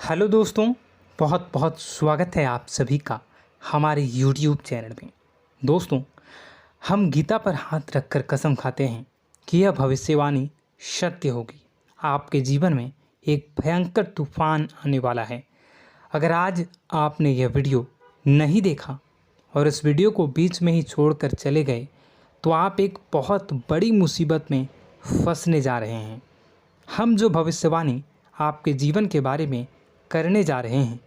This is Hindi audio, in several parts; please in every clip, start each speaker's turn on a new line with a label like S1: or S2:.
S1: हेलो दोस्तों, बहुत बहुत स्वागत है आप सभी का हमारे यूट्यूब चैनल में। दोस्तों, हम गीता पर हाथ रखकर कसम खाते हैं कि यह भविष्यवाणी सत्य होगी। आपके जीवन में एक भयंकर तूफान आने वाला है। अगर आज आपने यह वीडियो नहीं देखा और इस वीडियो को बीच में ही छोड़कर चले गए तो आप एक बहुत बड़ी मुसीबत में फंसने जा रहे हैं। हम जो भविष्यवाणी आपके जीवन के बारे में करने जा रहे हैं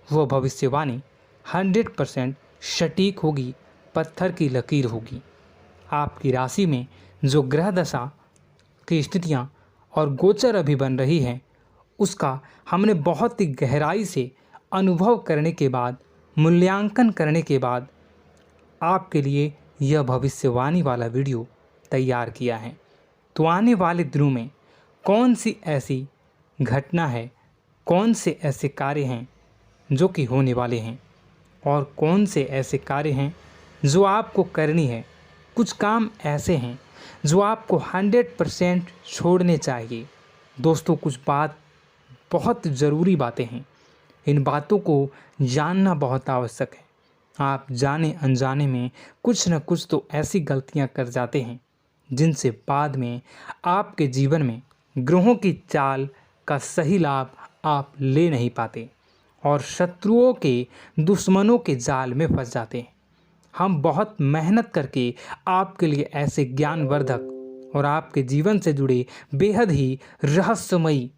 S1: वो भविष्यवाणी 100% सटीक होगी, पत्थर की लकीर होगी। आपकी राशि में जो ग्रह दशा की स्थितियाँ और गोचर अभी बन रही है उसका हमने बहुत ही गहराई से अनुभव करने के बाद, मूल्यांकन करने के बाद आपके लिए यह भविष्यवाणी वाला वीडियो तैयार किया है। तो आने वाले दिनों में कौन सी ऐसी घटना है, कौन से ऐसे कार्य हैं जो कि होने वाले हैं और कौन से ऐसे कार्य हैं जो आपको करनी है। कुछ काम ऐसे हैं जो आपको 100% छोड़ने चाहिए। दोस्तों, कुछ बहुत ज़रूरी बातें हैं। इन बातों को जानना बहुत आवश्यक है। आप जाने अनजाने में कुछ न कुछ तो ऐसी गलतियां कर जाते हैं जिनसे बाद में आपके जीवन में ग्रहों की चाल का सही लाभ आप ले नहीं पाते और शत्रुओं के, दुश्मनों के जाल में फंस जाते हैं। हम बहुत मेहनत करके आपके लिए ऐसे ज्ञानवर्धक और आपके जीवन से जुड़े बेहद ही रहस्यमयी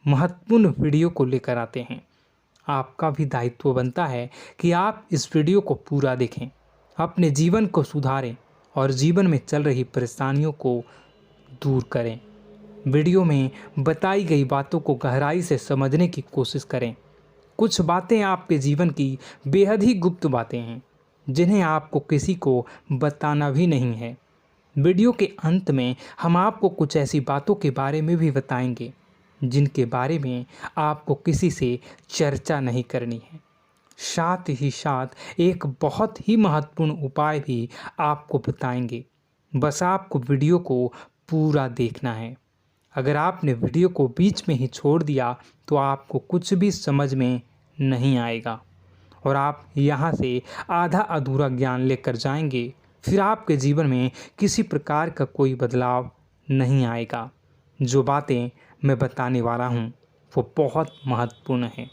S1: महत्वपूर्ण वीडियो को लेकर आते हैं। आपका भी दायित्व बनता है कि आप इस वीडियो को पूरा देखें, अपने जीवन को सुधारें और जीवन में चल रही परेशानियों को दूर करें। वीडियो में बताई गई बातों को गहराई से समझने की कोशिश करें। कुछ बातें आपके जीवन की बेहद ही गुप्त बातें हैं जिन्हें आपको किसी को बताना भी नहीं है। वीडियो के अंत में हम आपको कुछ ऐसी बातों के बारे में भी बताएंगे जिनके बारे में आपको किसी से चर्चा नहीं करनी है। साथ ही साथ एक बहुत ही महत्वपूर्ण उपाय भी आपको बताएंगे। बस आपको वीडियो को पूरा देखना है। अगर आपने वीडियो को बीच में ही छोड़ दिया तो आपको कुछ भी समझ में नहीं आएगा और आप यहाँ से आधा अधूरा ज्ञान लेकर जाएंगे। फिर आपके जीवन में किसी प्रकार का कोई बदलाव नहीं आएगा। जो बातें मैं बताने वाला हूँ वो बहुत महत्वपूर्ण है।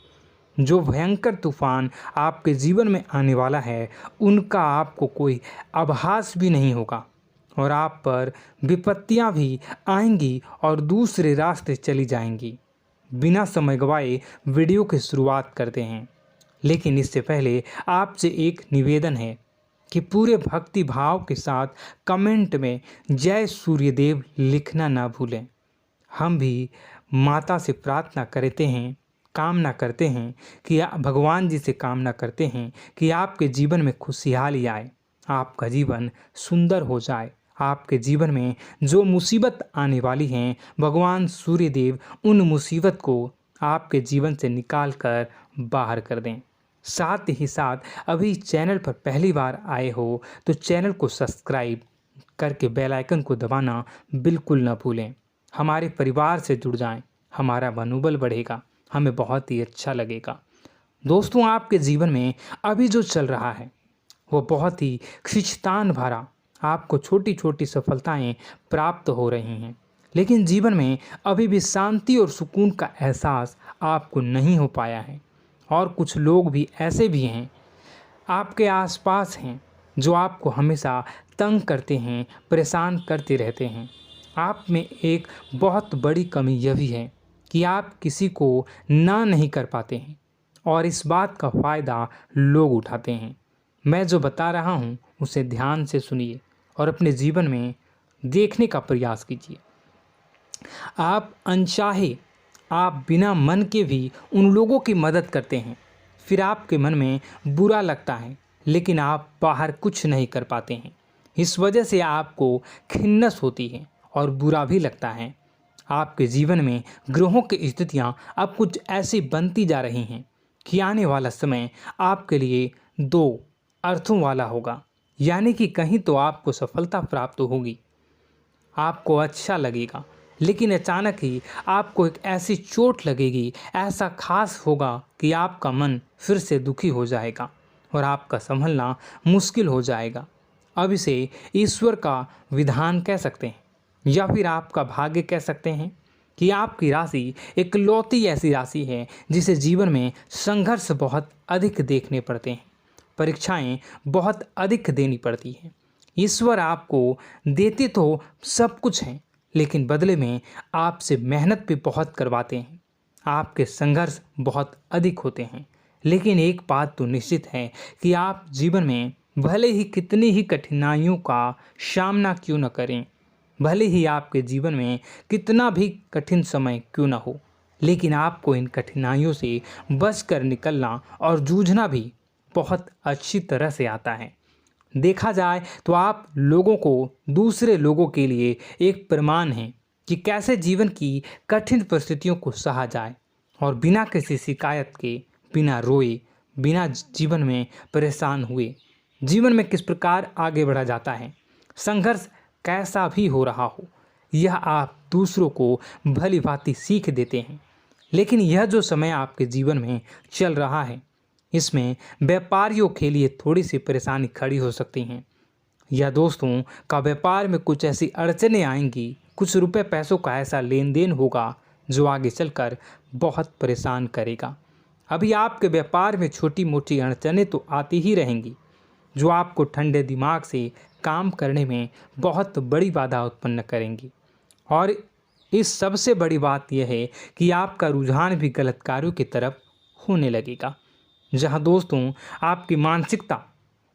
S1: जो भयंकर तूफान आपके जीवन में आने वाला है उनका आपको कोई आभास भी नहीं होगा और आप पर विपत्तियां भी आएंगी और दूसरे रास्ते चली जाएंगी। बिना समय गवाए वीडियो की शुरुआत करते हैं, लेकिन इससे पहले आपसे एक निवेदन है कि पूरे भक्ति भाव के साथ कमेंट में जय सूर्यदेव लिखना ना भूलें। हम भी माता से प्रार्थना करते हैं, कामना करते हैं कि भगवान जी से कामना करते हैं कि आपके जीवन में खुशहाली आए, आपका जीवन सुंदर हो जाए। आपके जीवन में जो मुसीबत आने वाली हैं भगवान सूर्यदेव उन मुसीबत को आपके जीवन से निकाल कर बाहर कर दें। साथ ही साथ अभी चैनल पर पहली बार आए हो तो चैनल को सब्सक्राइब करके बेल आइकन को दबाना बिल्कुल न भूलें। हमारे परिवार से जुड़ जाएं, हमारा मनोबल बढ़ेगा, हमें बहुत ही अच्छा लगेगा। दोस्तों, आपके जीवन में अभी जो चल रहा है वो बहुत ही खींचतान भरा, आपको छोटी छोटी सफलताएं प्राप्त हो रही हैं, लेकिन जीवन में अभी भी शांति और सुकून का एहसास आपको नहीं हो पाया है। और कुछ लोग भी ऐसे भी हैं आपके आसपास हैं जो आपको हमेशा तंग करते हैं, परेशान करते रहते हैं। आप में एक बहुत बड़ी कमी यह भी है कि आप किसी को ना नहीं कर पाते हैं और इस बात का फ़ायदा लोग उठाते हैं। मैं जो बता रहा हूँ उसे ध्यान से सुनिए और अपने जीवन में देखने का प्रयास कीजिए। आप अनचाहे, आप बिना मन के भी उन लोगों की मदद करते हैं, फिर आपके मन में बुरा लगता है लेकिन आप बाहर कुछ नहीं कर पाते हैं। इस वजह से आपको खिन्नस होती है और बुरा भी लगता है। आपके जीवन में ग्रहों की स्थितियाँ अब कुछ ऐसी बनती जा रही हैं कि आने वाला समय आपके लिए दो अर्थों वाला होगा। यानी कि कहीं तो आपको सफलता प्राप्त होगी, आपको अच्छा लगेगा लेकिन अचानक ही आपको एक ऐसी चोट लगेगी, ऐसा खास होगा कि आपका मन फिर से दुखी हो जाएगा और आपका संभलना मुश्किल हो जाएगा। अब इसे ईश्वर का विधान कह सकते हैं या फिर आपका भाग्य कह सकते हैं कि आपकी राशि इकलौती ऐसी राशि है जिसे जीवन में संघर्ष बहुत अधिक देखने पड़ते हैं, परीक्षाएं बहुत अधिक देनी पड़ती हैं। ईश्वर आपको देते तो सब कुछ हैं, लेकिन बदले में आपसे मेहनत भी बहुत करवाते हैं। आपके संघर्ष बहुत अधिक होते हैं, लेकिन एक बात तो निश्चित है कि आप जीवन में भले ही कितनी ही कठिनाइयों का सामना क्यों न करें, भले ही आपके जीवन में कितना भी कठिन समय क्यों न हो, लेकिन आपको इन कठिनाइयों से बच कर निकलना और जूझना भी बहुत अच्छी तरह से आता है। देखा जाए तो आप लोगों को दूसरे लोगों के लिए एक प्रमाण हैं कि कैसे जीवन की कठिन परिस्थितियों को सहा जाए और बिना किसी शिकायत के, बिना रोए, बिना जीवन में परेशान हुए जीवन में किस प्रकार आगे बढ़ा जाता है। संघर्ष कैसा भी हो रहा हो, यह आप दूसरों को भली भांति सीख देते हैं। लेकिन यह जो समय आपके जीवन में चल रहा है, इसमें व्यापारियों के लिए थोड़ी सी परेशानी खड़ी हो सकती हैं या दोस्तों का व्यापार में कुछ ऐसी अड़चनें आएंगी, कुछ रुपए पैसों का ऐसा लेन देन होगा जो आगे चलकर बहुत परेशान करेगा। अभी आपके व्यापार में छोटी मोटी अड़चनें तो आती ही रहेंगी जो आपको ठंडे दिमाग से काम करने में बहुत बड़ी बाधा उत्पन्न करेंगी। और इस सबसे बड़ी बात यह है कि आपका रुझान भी गलत कार्यों की तरफ होने लगेगा, जहां दोस्तों आपकी मानसिकता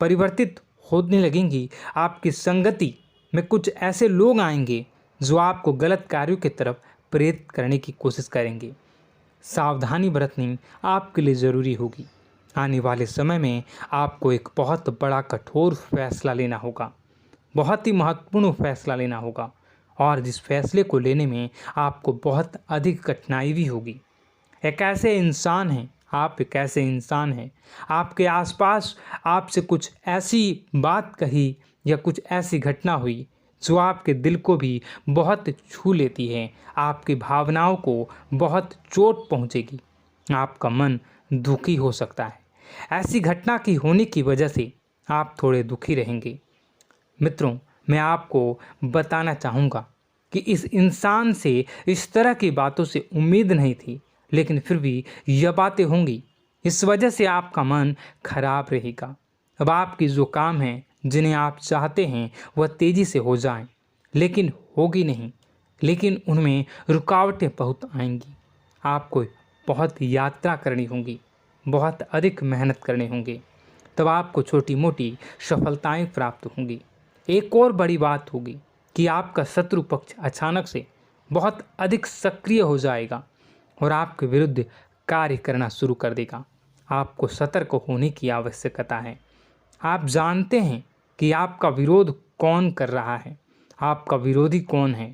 S1: परिवर्तित होने लगेंगी। आपकी संगति में कुछ ऐसे लोग आएंगे जो आपको गलत कार्यों की तरफ प्रेरित करने की कोशिश करेंगे। सावधानी बरतनी आपके लिए ज़रूरी होगी। आने वाले समय में आपको एक बहुत बड़ा कठोर फैसला लेना होगा, बहुत ही महत्वपूर्ण फैसला लेना होगा, और जिस फैसले को लेने में आपको बहुत अधिक कठिनाई भी होगी। एक ऐसे इंसान हैं, आप एक ऐसे इंसान हैं, आपके आसपास आपसे कुछ ऐसी बात कही या कुछ ऐसी घटना हुई जो आपके दिल को भी बहुत छू लेती है, आपकी भावनाओं को बहुत चोट पहुंचेगी, आपका मन दुखी हो सकता है। ऐसी घटना की होने की वजह से आप थोड़े दुखी रहेंगे। मित्रों, मैं आपको बताना चाहूँगा कि इस इंसान से इस तरह की बातों से उम्मीद नहीं थी, लेकिन फिर भी यह बातें होंगी। इस वजह से आपका मन खराब रहेगा। अब आपकी जो काम है, जिन्हें आप चाहते हैं वह तेज़ी से हो जाएं, लेकिन होगी नहीं, लेकिन उनमें रुकावटें बहुत आएंगी। आपको बहुत यात्रा करनी होगी, बहुत अधिक मेहनत करने होंगे, तब आपको छोटी मोटी सफलताएं प्राप्त होंगी। एक और बड़ी बात होगी कि आपका शत्रु पक्ष अचानक से बहुत अधिक सक्रिय हो जाएगा और आपके विरुद्ध कार्य करना शुरू कर देगा। आपको सतर्क होने की आवश्यकता है। आप जानते हैं कि आपका विरोध कौन कर रहा है, आपका विरोधी कौन है,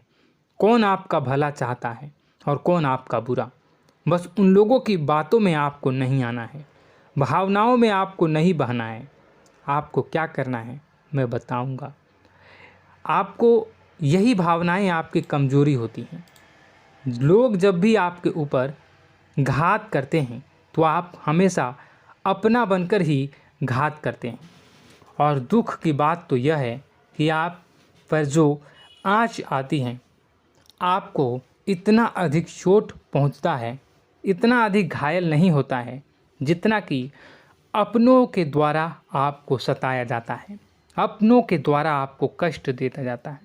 S1: कौन आपका भला चाहता है और कौन आपका बुरा। बस उन लोगों की बातों में आपको नहीं आना है, भावनाओं में आपको नहीं बहना है। आपको क्या करना है मैं बताऊंगा। आपको यही भावनाएं आपकी कमजोरी होती हैं। लोग जब भी आपके ऊपर घात करते हैं तो आप हमेशा अपना बनकर ही घात करते हैं। और दुख की बात तो यह है कि आप पर जो आँच आती है, आपको इतना अधिक चोट पहुंचता है, इतना अधिक घायल नहीं होता है जितना कि अपनों के द्वारा आपको सताया जाता है, अपनों के द्वारा आपको कष्ट देता जाता है।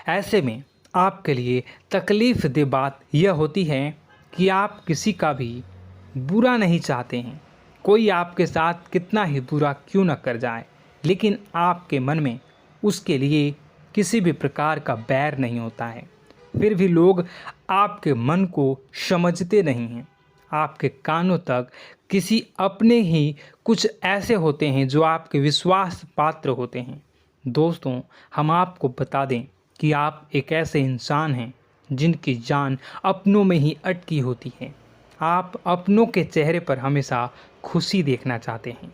S1: ऐसे में आपके लिए तकलीफ़ दे बात यह होती है कि आप किसी का भी बुरा नहीं चाहते हैं। कोई आपके साथ कितना ही बुरा क्यों न कर जाए, लेकिन आपके मन में उसके लिए किसी भी प्रकार का बैर नहीं होता है। फिर भी लोग आपके मन को समझते नहीं हैं। आपके कानों तक किसी अपने ही कुछ ऐसे होते हैं जो आपके विश्वास पात्र होते हैं। दोस्तों, हम आपको बता दें कि आप एक ऐसे इंसान हैं जिनकी जान अपनों में ही अटकी होती है। आप अपनों के चेहरे पर हमेशा खुशी देखना चाहते हैं,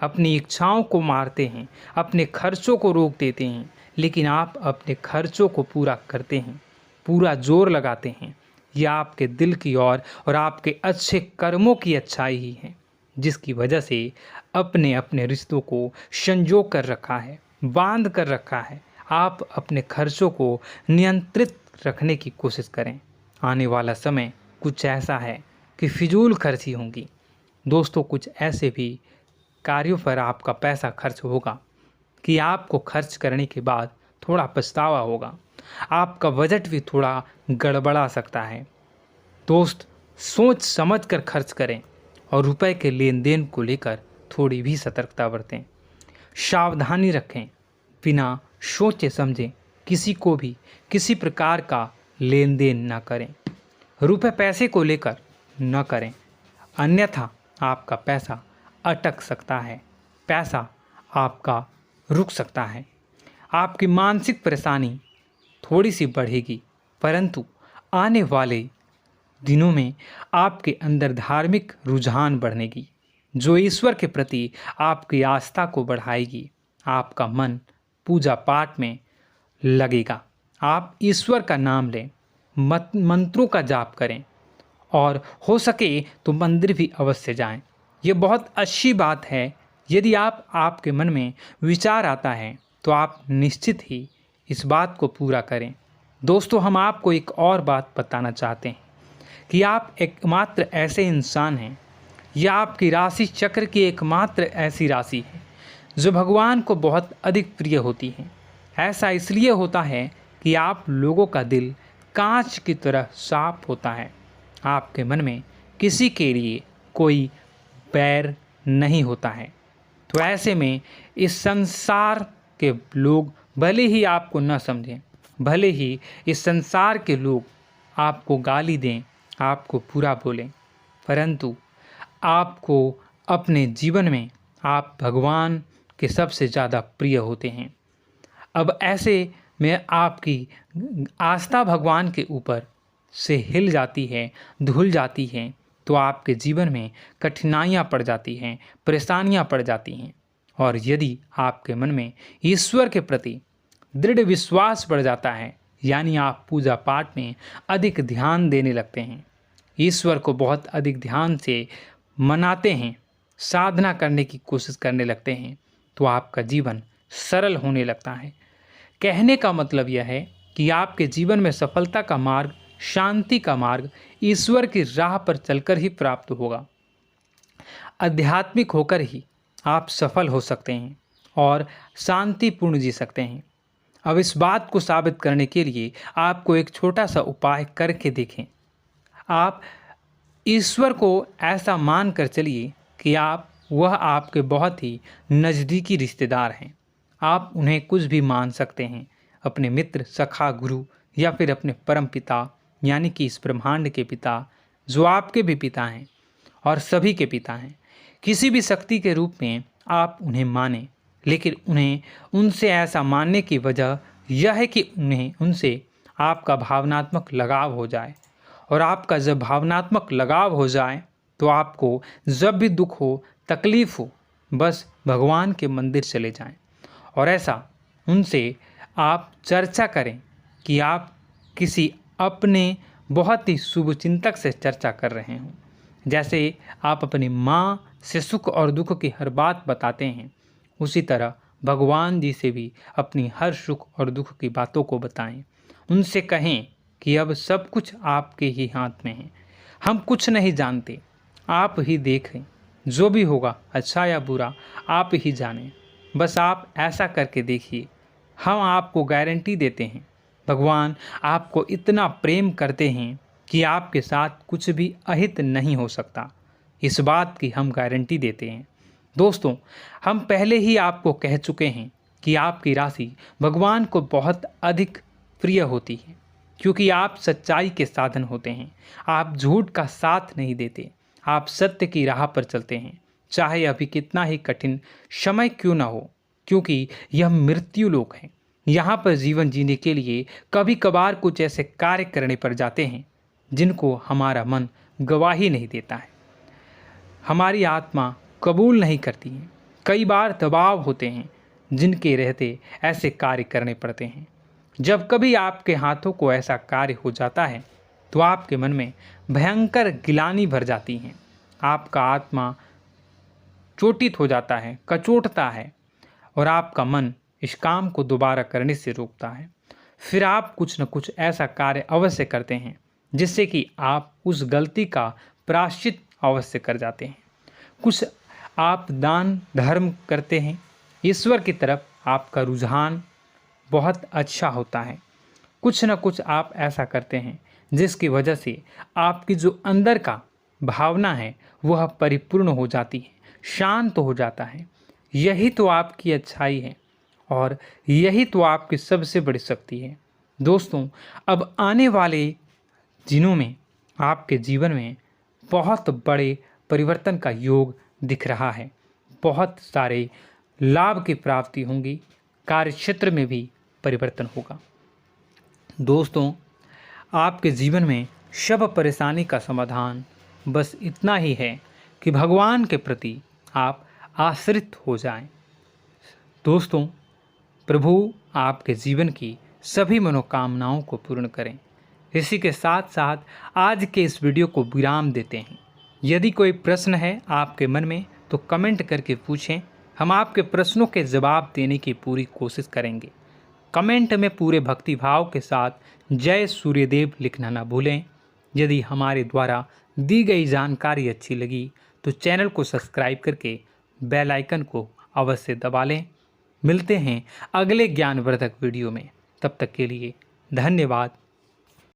S1: अपनी इच्छाओं को मारते हैं, अपने खर्चों को रोक देते हैं, लेकिन आप अपने खर्चों को पूरा करते हैं। पूरा जोर लगाते हैं, यह आपके दिल की और आपके अच्छे कर्मों की अच्छाई ही है, जिसकी वजह से अपने अपने रिश्तों को संजो कर रखा है, बांध कर रखा है। आप अपने खर्चों को नियंत्रित रखने की कोशिश करें। आने वाला समय कुछ ऐसा है कि फिजूल खर्ची होंगी। दोस्तों, कुछ ऐसे भी कार्यों पर आपका पैसा खर्च होगा कि आपको खर्च करने के बाद थोड़ा पछतावा होगा। आपका बजट भी थोड़ा गड़बड़ा सकता है। दोस्त, सोच समझ कर खर्च करें और रुपए के लेन देन को लेकर थोड़ी भी सतर्कता बरतें। सावधानी रखें, बिना सोचे समझे किसी को भी किसी प्रकार का लेन देन न करें। रुपए पैसे को लेकर न करें, अन्यथा आपका पैसा अटक सकता है, पैसा आपका रुक सकता है। आपकी मानसिक परेशानी थोड़ी सी बढ़ेगी, परंतु आने वाले दिनों में आपके अंदर धार्मिक रुझान बढ़नेगी, जो ईश्वर के प्रति आपकी आस्था को बढ़ाएगी। आपका मन पूजा पाठ में लगेगा। आप ईश्वर का नाम लें, मंत्रों का जाप करें और हो सके तो मंदिर भी अवश्य जाएं। ये बहुत अच्छी बात है। यदि आपके मन में विचार आता है तो आप निश्चित ही इस बात को पूरा करें। दोस्तों, हम आपको एक और बात बताना चाहते हैं कि आप एकमात्र ऐसे इंसान हैं, यह आपकी राशि चक्र की एकमात्र ऐसी राशि है जो भगवान को बहुत अधिक प्रिय होती है। ऐसा इसलिए होता है कि आप लोगों का दिल कांच की तरह साफ होता है। आपके मन में किसी के लिए कोई बैर नहीं होता है। तो ऐसे में इस संसार के लोग भले ही आपको न समझें, भले ही इस संसार के लोग आपको गाली दें, आपको बुरा बोलें, परंतु आपको अपने जीवन में आप भगवान के सबसे ज़्यादा प्रिय होते हैं। अब ऐसे में आपकी आस्था भगवान के ऊपर से हिल जाती है, धुल जाती है, तो आपके जीवन में कठिनाइयाँ पड़ जाती हैं, परेशानियाँ पड़ जाती हैं। और यदि आपके मन में ईश्वर के प्रति दृढ़ विश्वास बढ़ जाता है, यानी आप पूजा पाठ में अधिक ध्यान देने लगते हैं, ईश्वर को बहुत अधिक ध्यान से मनाते हैं, साधना करने की कोशिश करने लगते हैं, तो आपका जीवन सरल होने लगता है। कहने का मतलब यह है कि आपके जीवन में सफलता का मार्ग, शांति का मार्ग ईश्वर की राह पर चलकर ही प्राप्त होगा। आध्यात्मिक होकर ही आप सफल हो सकते हैं और शांतिपूर्ण जी सकते हैं। अब इस बात को साबित करने के लिए आपको एक छोटा सा उपाय करके देखें। आप ईश्वर को ऐसा मान कर चलिए कि वह आपके बहुत ही नज़दीकी रिश्तेदार हैं। आप उन्हें कुछ भी मान सकते हैं, अपने मित्र, सखा, गुरु या फिर अपने परम पिता, यानी कि इस ब्रह्मांड के पिता, जो आपके भी पिता हैं और सभी के पिता हैं। किसी भी शक्ति के रूप में आप उन्हें मानें, लेकिन उन्हें उनसे ऐसा मानने की वजह यह है कि उनसे आपका भावनात्मक लगाव हो जाए। और आपका जब भावनात्मक लगाव हो जाए तो आपको जब भी दुख हो, तकलीफ़ हो, बस भगवान के मंदिर चले जाएं और ऐसा उनसे आप चर्चा करें कि आप किसी अपने बहुत ही शुभचिंतक से चर्चा कर रहे हों। जैसे आप अपनी माँ से सुख और दुख की हर बात बताते हैं, उसी तरह भगवान जी से भी अपनी हर सुख और दुख की बातों को बताएं। उनसे कहें कि अब सब कुछ आपके ही हाथ में है, हम कुछ नहीं जानते, आप ही देखें, जो भी होगा अच्छा या बुरा आप ही जानें। बस आप ऐसा करके देखिए, हम आपको गारंटी देते हैं, भगवान आपको इतना प्रेम करते हैं कि आपके साथ कुछ भी अहित नहीं हो सकता। इस बात की हम गारंटी देते हैं। दोस्तों, हम पहले ही आपको कह चुके हैं कि आपकी राशि भगवान को बहुत अधिक प्रिय होती है, क्योंकि आप सच्चाई के साधन होते हैं। आप झूठ का साथ नहीं देते, आप सत्य की राह पर चलते हैं, चाहे अभी कितना ही कठिन समय क्यों ना हो, क्योंकि यह मृत्यु लोक है। यहाँ पर जीवन जीने के लिए कभी कभार कुछ ऐसे कार्य करने पड़ जाते हैं जिनको हमारा मन गवाही नहीं देता है, हमारी आत्मा कबूल नहीं करती है। कई बार दबाव होते हैं जिनके रहते ऐसे कार्य करने पड़ते हैं। जब कभी आपके हाथों को ऐसा कार्य हो जाता है तो आपके मन में भयंकर गिलानी भर जाती है। आपका आत्मा चोटित हो जाता है, कचोटता है और आपका मन इस काम को दोबारा करने से रोकता है। फिर आप कुछ न कुछ ऐसा कार्य अवश्य करते हैं जिससे कि आप उस गलती का प्रायश्चित अवश्य कर जाते हैं। कुछ आप दान धर्म करते हैं। ईश्वर की तरफ आपका रुझान बहुत अच्छा होता है। कुछ न कुछ आप ऐसा करते हैं जिसकी वजह से आपकी जो अंदर का भावना है वह परिपूर्ण हो जाती है, शांत हो जाता है। यही तो आपकी अच्छाई है और यही तो आपकी सबसे बड़ी शक्ति है। दोस्तों, अब आने वाले दिनों में आपके जीवन में बहुत बड़े परिवर्तन का योग दिख रहा है। बहुत सारे लाभ की प्राप्ति होंगी, कार्यक्षेत्र में भी परिवर्तन होगा। दोस्तों, आपके जीवन में सब परेशानी का समाधान बस इतना ही है कि भगवान के प्रति आप आश्रित हो जाएं। दोस्तों, प्रभु आपके जीवन की सभी मनोकामनाओं को पूर्ण करें। इसी के साथ साथ आज के इस वीडियो को विराम देते हैं। यदि कोई प्रश्न है आपके मन में तो कमेंट करके पूछें, हम आपके प्रश्नों के जवाब देने की पूरी कोशिश करेंगे। कमेंट में पूरे भक्तिभाव के साथ जय सूर्यदेव लिखना ना भूलें। यदि हमारे द्वारा दी गई जानकारी अच्छी लगी तो चैनल को सब्सक्राइब करके बेल आइकन को अवश्य दबा लें। मिलते हैं अगले ज्ञानवर्धक वीडियो में। तब तक के लिए धन्यवाद।